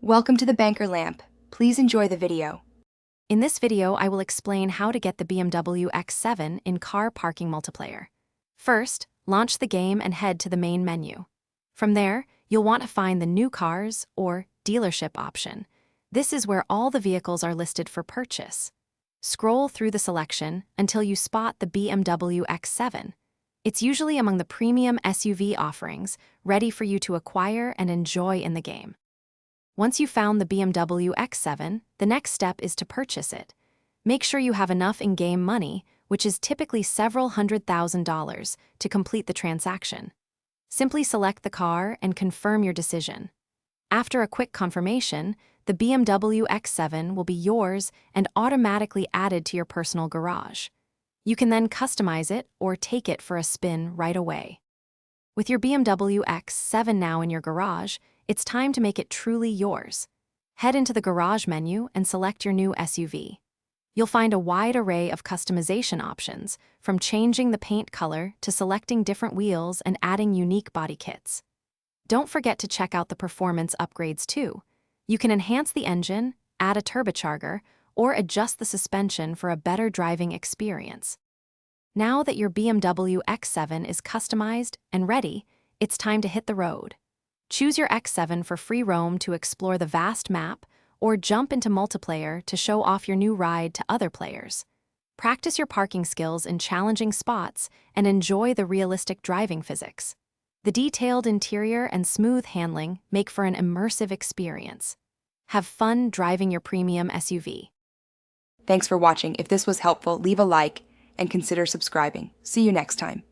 Welcome to the Banker Lamp. Please enjoy the video. In this video, I will explain how to get the BMW X7 in Car Parking Multiplayer. First, launch the game and head to the main menu. From there, you'll want to find the New Cars or Dealership option. This is where all the vehicles are listed for purchase. Scroll through the selection until you spot the BMW X7. It's usually among the premium SUV offerings, ready for you to acquire and enjoy in the game. Once you've found the BMW X7, the next step is to purchase it. Make sure you have enough in-game money, which is typically several $100,000, to complete the transaction. Simply select the car and confirm your decision. After a quick confirmation, the BMW X7 will be yours and automatically added to your personal garage. You can then customize it or take it for a spin right away. With your BMW X7 now in your garage, it's time to make it truly yours. Head into the garage menu and select your new SUV. You'll find a wide array of customization options, from changing the paint color to selecting different wheels and adding unique body kits. Don't forget to check out the performance upgrades too. You can enhance the engine, add a turbocharger, or adjust the suspension for a better driving experience. Now that your BMW X7 is customized and ready, it's time to hit the road. Choose your X7 for free roam to explore the vast map, or jump into multiplayer to show off your new ride to other players. Practice your parking skills in challenging spots and enjoy the realistic driving physics. The detailed interior and smooth handling make for an immersive experience. Have fun driving your premium SUV. Thanks for watching. If this was helpful, leave a like and consider subscribing. See you next time.